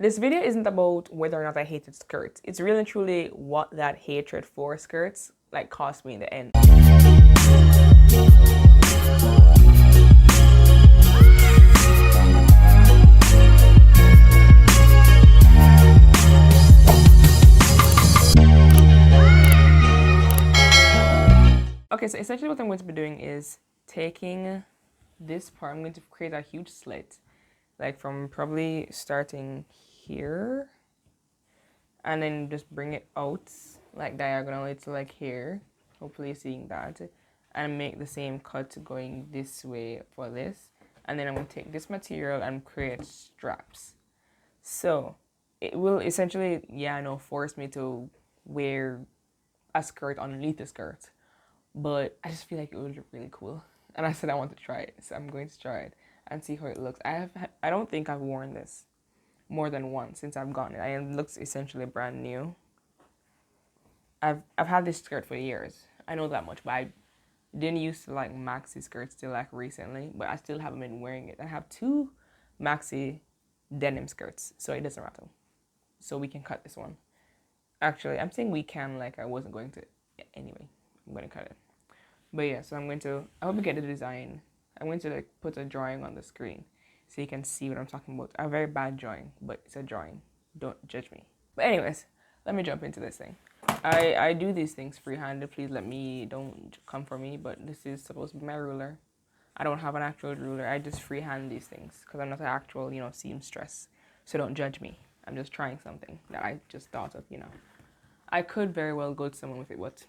This video isn't about whether or not I hated skirts. It's really and truly what that hatred for skirts like cost me in the end. Okay, so essentially what I'm going to be doing is taking this part, I'm going to create a huge slit, like from probably starting here, and then just bring it out, like diagonally to like here, hopefully you're seeing that, and make the same cut going this way for this, and then I'm going to take this material and create straps. So, it will essentially, force me to wear a skirt underneath the skirt. But I just feel like it would look really cool, and I said I want to try it, so I'm going to try it and see how it looks. I don't think I've worn this more than once since I've gotten it. It looks essentially brand new. I've had this skirt for years. I know that much, but I didn't used to like maxi skirts till like recently. But I still haven't been wearing it. I have 2 maxi denim skirts, so it doesn't matter. So we can cut this one. Actually, I'm saying we can, like I wasn't going to anyway. I'm going to cut it. But yeah, so I hope you get the design. I'm going to like put a drawing on the screen so you can see what I'm talking about. A very bad drawing, but it's a drawing. Don't judge me. But anyways, let me jump into this thing. I do these things free-handed. Please don't come for me, but this is supposed to be my ruler. I don't have an actual ruler. I just freehand these things because I'm not an actual, seamstress. So don't judge me. I'm just trying something that I just thought of, I could very well go to someone with it, but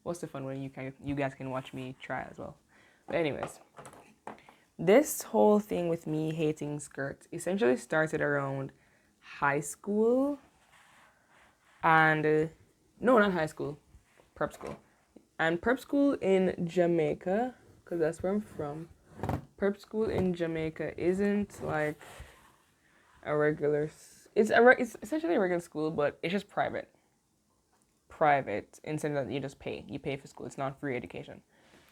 what's the fun when you guys can watch me try as well. But anyways, this whole thing with me hating skirts essentially started around high school and no, not high school, prep school. And prep school in Jamaica, because that's where I'm from, prep school in Jamaica isn't like a regular, it's essentially a regular school, but it's just private in the sense that you pay for school. It's not free education.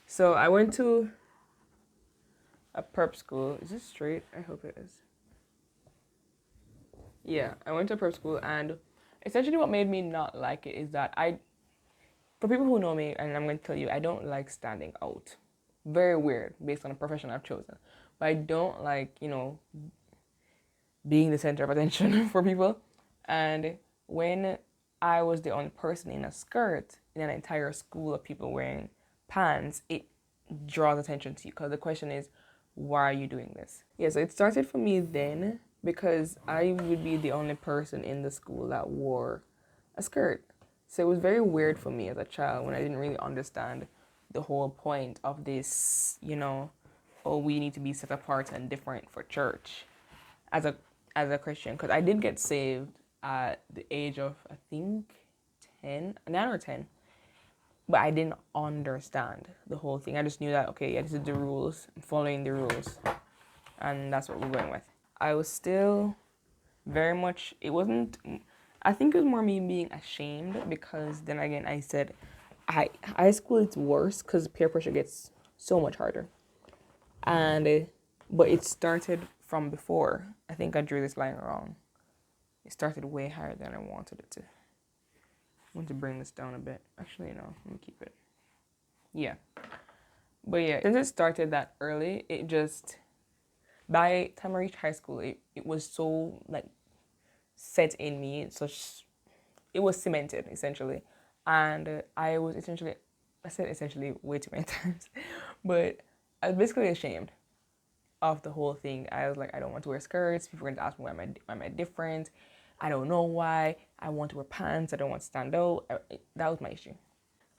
So I went to a prep school. Is this straight? I hope it is. Yeah, I went to a prep school, and essentially what made me not like it is that for people who know me, and I'm going to tell you, I don't like standing out. Very weird based on the profession I've chosen. But I don't like, being the center of attention for people. And when I was the only person in a skirt in an entire school of people wearing pants, it draws attention to you because the question is, why are you doing this? Yeah, so it started for me then because I would be the only person in the school that wore a skirt. So it was very weird for me as a child when I didn't really understand the whole point of this, we need to be set apart and different for church as a Christian, because I did get saved at the age of, I think, 9 or 10. But I didn't understand the whole thing. I just knew that, okay, yeah, this is the rules. I'm following the rules. And that's what we're going with. I was still very much, I think it was more me being ashamed because then again, I said, high school it's worse because peer pressure gets so much harder. But it started from before. I think I drew this line wrong. It started way higher than I wanted it to. I want to bring this down a bit. Actually, no, let me keep it. Yeah. But yeah, since it started that early, it just, by the time I reached high school, it was so, like, set in me. It was cemented, essentially. And I said essentially way too many times. But I was basically ashamed of the whole thing. I was like, I don't want to wear skirts. People are going to ask me why am I different. I don't know why. I want to wear pants. I don't want to stand out. That was my issue.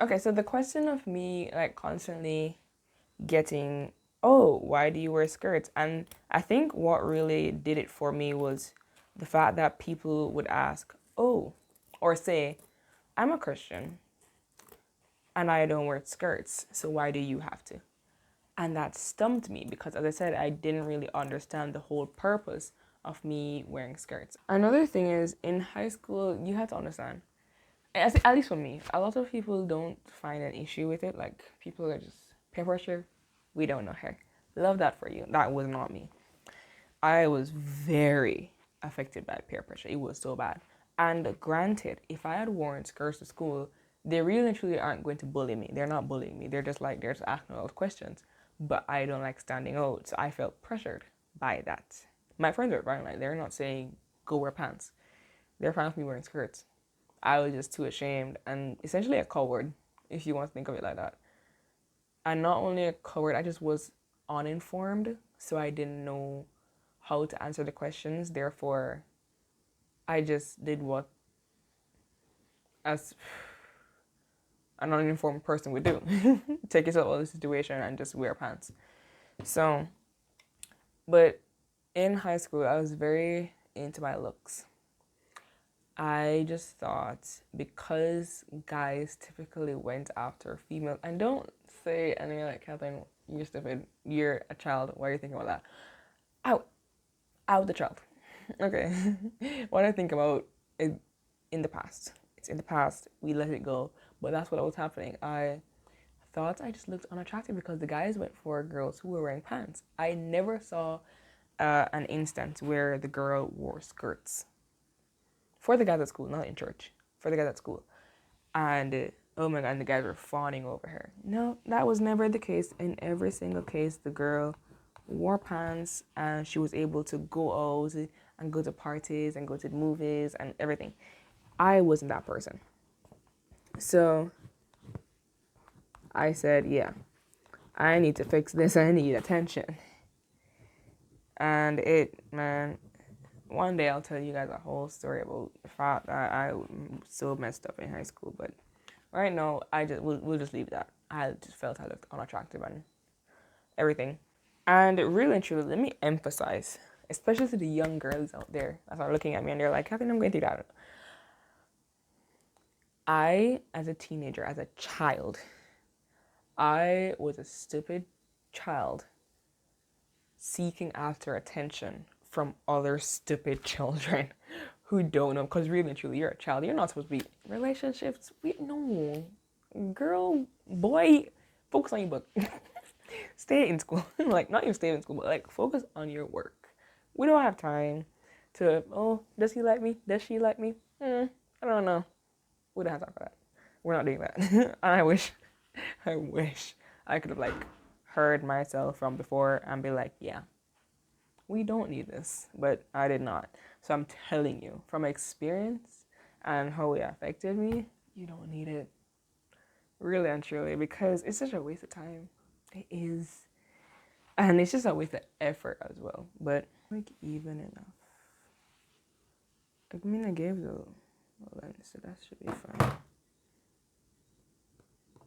Okay, so the question of me like constantly getting, oh, why do you wear skirts? And I think what really did it for me was the fact that people would ask, oh, or say, I'm a Christian and I don't wear skirts, so why do you have to? And that stumped me because, as I said, I didn't really understand the whole purpose of me wearing skirts. Another thing is, in high school, you have to understand, at least for me, a lot of people don't find an issue with it. Like, people are just, peer pressure, we don't know her. Love that for you. That was not me. I was very affected by peer pressure. It was so bad. And granted, if I had worn skirts to school, they really and truly aren't going to bully me. They're not bullying me. They're just asking a lot of questions. But I don't like standing out, so I felt pressured by that. My friends were fine. Like, they're not saying go wear pants. They're fine with me wearing skirts. I was just too ashamed and essentially a coward, if you want to think of it like that. And not only a coward, I just was uninformed, so I didn't know how to answer the questions. Therefore, I just did what as an uninformed person would do. Take yourself out of the situation and just wear pants. So, but in high school, I was very into my looks. I just thought because guys typically went after females, and don't say anything like, Kathleen, you're stupid, you're a child, why are you thinking about that? Out, out the child. Okay. What I think about is in the past. It's in the past, we let it go, but that's what was happening. I thought I just looked unattractive because the guys went for girls who were wearing pants. I never saw an instance where the girl wore skirts. For the guys at school, not in church. For the guys at school. And oh my god, and the guys were fawning over her. No, that was never the case. In every single case, the girl wore pants and she was able to go out and go to parties and go to the movies and everything. I wasn't that person. So I said, yeah, I need to fix this. I need attention. And man, one day I'll tell you guys a whole story about the fact that I was so messed up in high school. But right now, we'll just leave that. I just felt I looked unattractive and everything. And really and truly, let me emphasize, especially to the young girls out there that are looking at me and they're like, Catherine, I'm going through that. As a teenager, as a child, I was a stupid child seeking after attention from other stupid children who don't know. Because really and truly, you're a child. You're not supposed to be relationships. No. Girl, boy, focus on your book. Stay in school. Like, not even stay in school, but like focus on your work. We don't have time to, oh, does he like me? Does she like me? I don't know. We don't have time for that. We're not doing that. And I wish I could have like heard myself from before and be like, yeah, we don't need this, but I did not. So I'm telling you from experience and how it affected me, you don't need it. Really and truly, because it's such a waste of time. It is. And it's just a waste of effort as well. But like even enough. I mean I gave the lens, so that should be fine.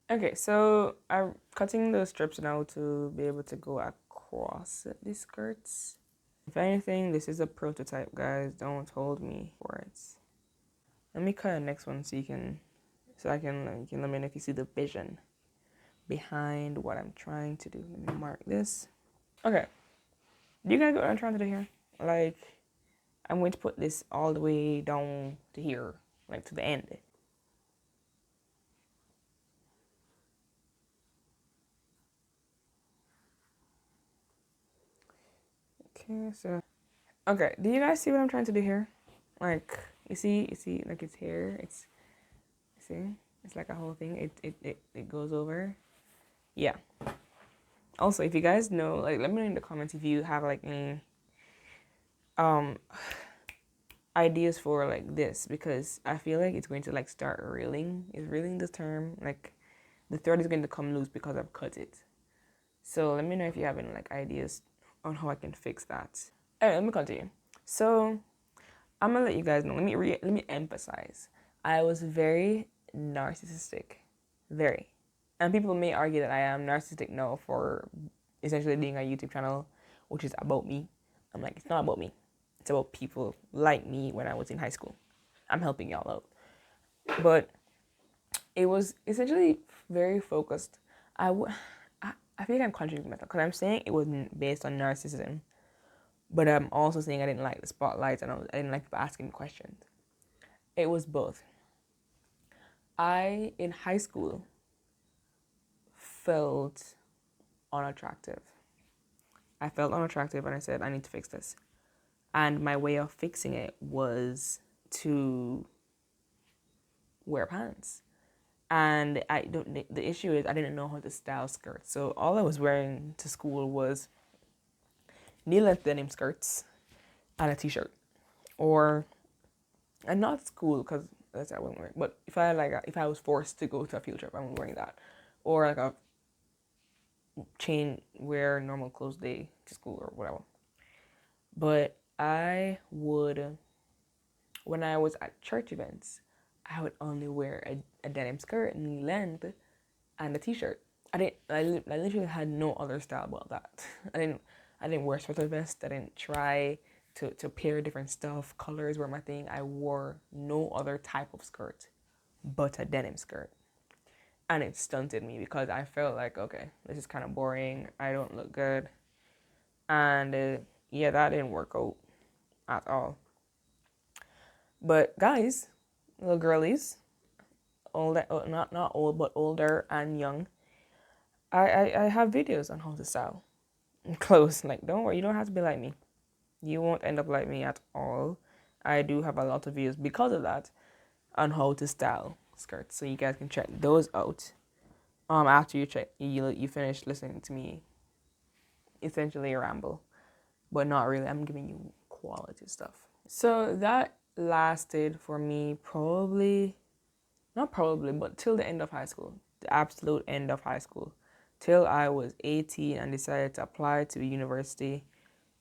Okay, so I'm cutting the strips now to be able to go across the skirts. If anything, this is a prototype, guys. Don't hold me for it. Let me cut the next one so you can let me know if you see the vision behind what I'm trying to do. Let me mark this. Okay. Do you guys get what I'm trying to do here? Like, I'm going to put this all the way down to here, like to the end. Okay, so okay, do you guys see what I'm trying to do here? Like, you see, like it's here. It's like a whole thing. It goes over. Yeah. Also, if you guys know, like, let me know in the comments if you have like any ideas for like this, because I feel like it's going to like start reeling. Is reeling the term? Like, the thread is going to come loose because I've cut it. So let me know if you have any like ideas on how I can fix that. Alright, let me continue. So I'm gonna let you guys know. Let me emphasize. I was very narcissistic, very, and people may argue that I am narcissistic now for essentially being a YouTube channel, which is about me. I'm like, it's not about me. It's about people like me when I was in high school. I'm helping y'all out, but it was essentially very focused. I feel like I'm contradicting myself because I'm saying it wasn't based on narcissism, but I'm also saying I didn't like the spotlights and I didn't like people asking questions. It was both. In high school, felt unattractive. I felt unattractive and I said, I need to fix this. And my way of fixing it was to wear pants. And I don't. The issue is I didn't know how to style skirts, so all I was wearing to school was knee-length denim skirts and a t-shirt, or and not school because that's I wasn't wearing. But if I was forced to go to a field trip, I'm wearing that, or like a chain wear normal clothes day to school or whatever. But I would, when I was at church events, I would only wear a denim skirt, knee length, and a t-shirt. I literally had no other style about that. I didn't wear sweater vest. I didn't try to pair different stuff. Colors were my thing. I wore no other type of skirt but a denim skirt. And it stunted me because I felt like, okay, this is kind of boring. I don't look good. And yeah, that didn't work out at all. But guys, little girlies, older, not old, but older and young, I have videos on how to style clothes. Like, don't worry, you don't have to be like me. You won't end up like me at all. I do have a lot of videos because of that on how to style skirts, so you guys can check those out. After you finish listening to me, essentially ramble, but not really. I'm giving you quality stuff. So that lasted for me probably, not probably, but till the end of high school, the absolute end of high school, till I was 18 and decided to apply to a university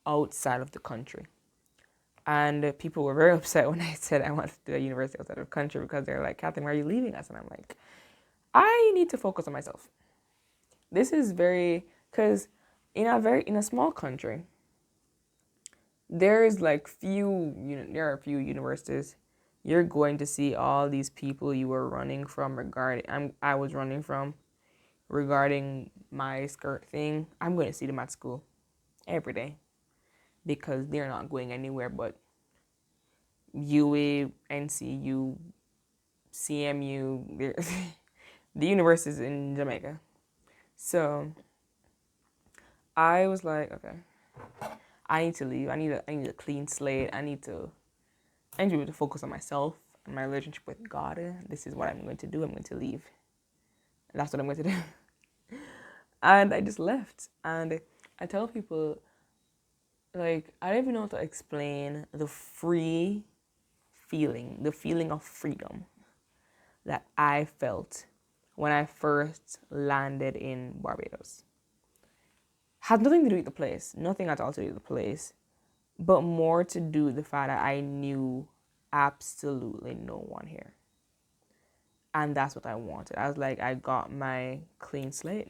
outside of the country. And people were very upset when I said I wanted to do a university outside of the country because they're like, Catherine, why are you leaving us? And I'm like, I need to focus on myself. This is because in a small country, there are a few universities. You're going to see all these people you were running from I was running from regarding my skirt thing. I'm going to see them at school every day because they're not going anywhere but UA, NCU, CMU, the universities in Jamaica. So I was like, okay, I need to leave. I need a clean slate. I need to be able to focus on myself and my relationship with God. This is what I'm going to do. I'm going to leave. And that's what I'm going to do. And I just left. And I tell people, like, I don't even know how to explain the the feeling of freedom that I felt when I first landed in Barbados. Had nothing to do with the place, nothing at all to do with the place, but more to do with the fact that I knew absolutely no one here. And that's what I wanted. I was like, I got my clean slate.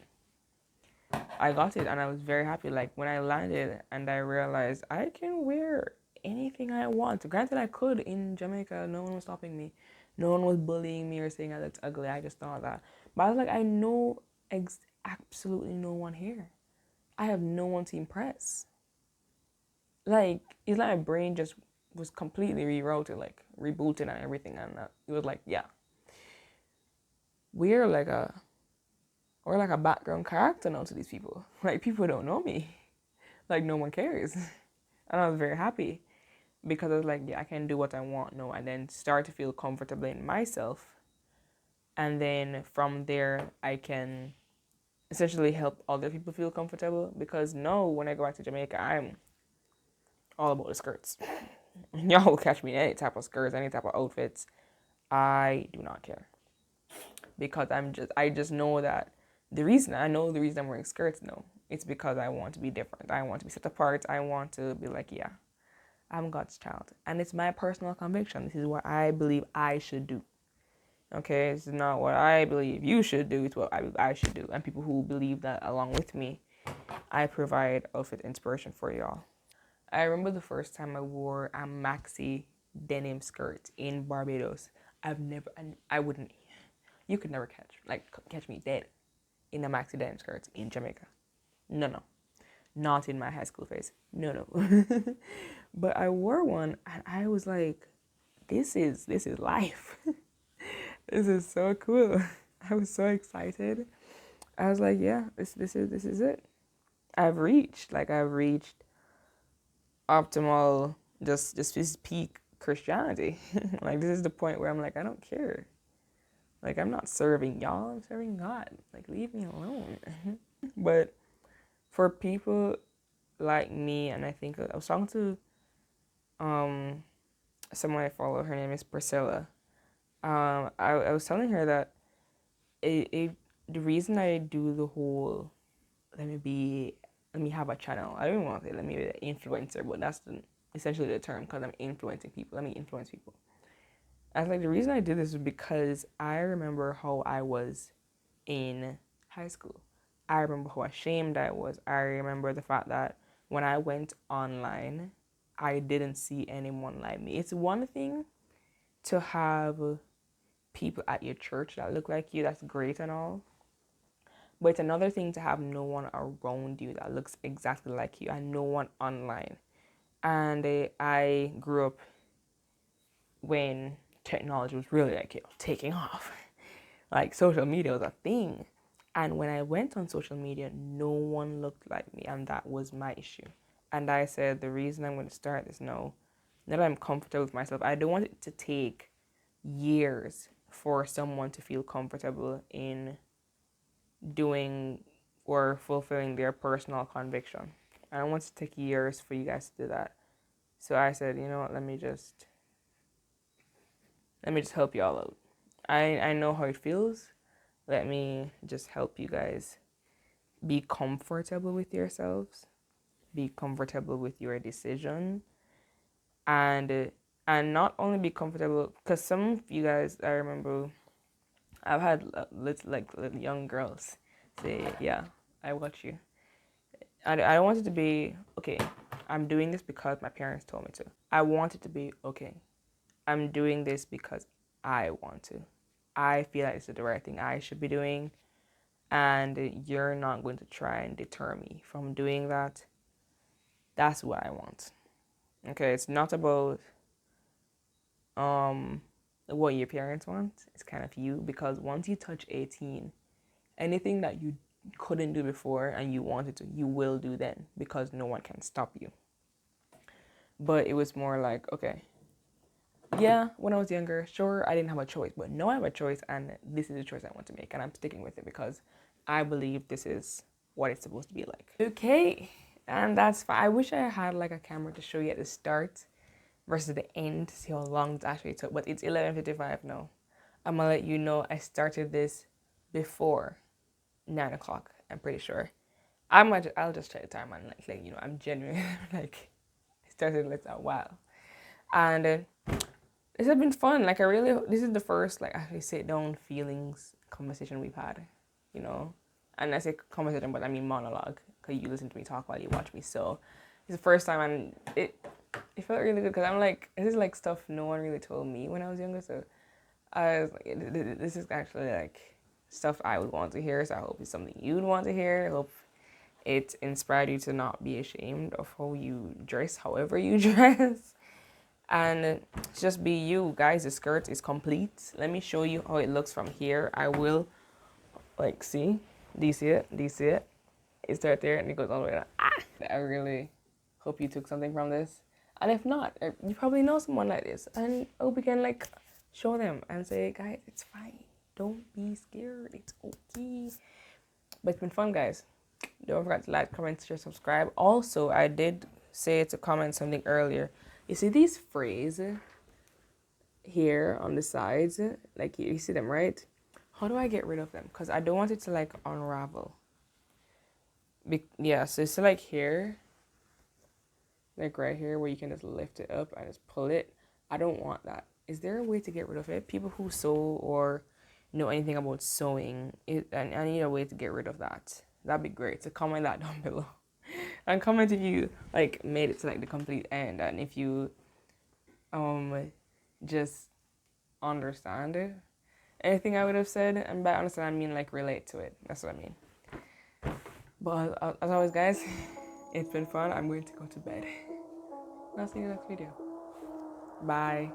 I got it and I was very happy. Like when I landed and I realized I can wear anything I want. Granted, I could in Jamaica. No one was stopping me. No one was bullying me or saying I looked ugly. I just thought that. But I was like, I know absolutely no one here. I have no one to impress. Like, it's like my brain just was completely rerouted, like rebooted and everything. And it was like, yeah, we're like a or like a background character now to these people. Like people don't know me. Like no one cares. And I was very happy because I was like, yeah, I can do what I want now and then start to feel comfortable in myself. And then from there I can essentially help other people feel comfortable because no, when I go back to Jamaica, I'm all about the skirts. Y'all will catch me in any type of skirts, any type of outfits. I do not care. Because I just know that the reason I'm wearing skirts now. It's because I want to be different. I want to be set apart. I want to be like, yeah, I'm God's child. And it's my personal conviction. This is what I believe I should do. Okay, this is not what I believe you should do. It's what I believe I should do. And people who believe that along with me, I provide outfit inspiration for y'all. I remember the first time I wore a maxi denim skirt in Barbados. I wouldn't, you could never catch me dead in a maxi denim skirt in Jamaica. No. Not in my high school phase. No. But I wore one and I was like, this is life. This is so cool. I was so excited. I was like, yeah, this is it. I've reached optimal just this is peak Christianity. Like, this is the point where I'm like, I don't care. Like, I'm not serving y'all, I'm serving God. Like, leave me alone. But for people like me, and I think I was talking to someone I follow, her name is Priscilla. I was telling her that the reason I do the whole let me have a channel. I don't even want to say let me be an influencer, but that's essentially the term, because I'm influencing people. Let me influence people. I was like, the reason I did this is because I remember how I was in high school. I remember how ashamed I was. I remember the fact that when I went online, I didn't see anyone like me. It's one thing to have people at your church that look like you, that's great and all. But it's another thing to have no one around you that looks exactly like you and no one online. And I grew up when technology was really like, taking off. Like, social media was a thing. And when I went on social media, no one looked like me, and that was my issue. And I said, the reason I'm going to start this now that I'm comfortable with myself, I don't want it to take years for someone to feel comfortable in doing or fulfilling their personal conviction. I don't want it to take years for you guys to do that. So I said, you know what, let me just help you all out. I know how it feels. Let me just help you guys be comfortable with yourselves, be comfortable with your decision, and not only be comfortable, because some of you guys, I remember I've had little young girls say, yeah, I watch you. I don't want it to be, okay, I'm doing this because my parents told me to. I want it to be, okay, I'm doing this because I want to. I feel like this is the right thing I should be doing, and you're not going to try and deter me from doing that. That's what I want. Okay, it's not about what your parents want. It's kind of you, because once you touch 18, anything that you couldn't do before and you wanted to, you will do then, because no one can stop you. But it was more like, okay, yeah, when I was younger, sure, I didn't have a choice, but now I have a choice, and this is the choice I want to make, and I'm sticking with it because I believe this is what it's supposed to be like. Okay, and that's fine. I wish I had like a camera to show you at the start versus the end to see how long it actually took, but it's 11:55 now. I'm gonna let you know I started this before 9 o'clock, I'm pretty sure. I'll just check the time and like I'm genuine. Like, I started like a while, and this has been fun. Like, this is the first like actually sit down feelings conversation we've had, and I say conversation, but I mean monologue, because you listen to me talk while you watch me. So it's the first time, and it felt really good, because I'm like, this is like stuff no one really told me when I was younger. So I was like, this is actually like stuff I would want to hear. So I hope it's something you'd want to hear. I hope it inspired you to not be ashamed of how you dress, however you dress, and just be you, guys. The skirt is complete. Let me show you how it looks from here. I will, see. Do you see it? It's right there, and it goes all the way down. I really hope you took something from this, and if not, you probably know someone like this, and I hope you can show them and say, guys, it's fine. Don't be scared. It's okay. But it's been fun, guys. Don't forget to like, comment, share, subscribe. Also, I did say to comment something earlier. You see these frays here on the sides? Like, you see them, right? How do I get rid of them? Because I don't want it to unravel. So it's here. Like right here, where you can just lift it up and just pull it. I don't want that. Is there a way to get rid of it? People who sew or know anything about sewing, and I need a way to get rid of that. That'd be great. So comment that down below. And comment if you made it to the complete end, and if you just understand it. Anything I would have said, and by understand I mean relate to it. That's what I mean. But as always, guys, it's been fun. I'm going to go to bed. I'll see you in the next video. Bye.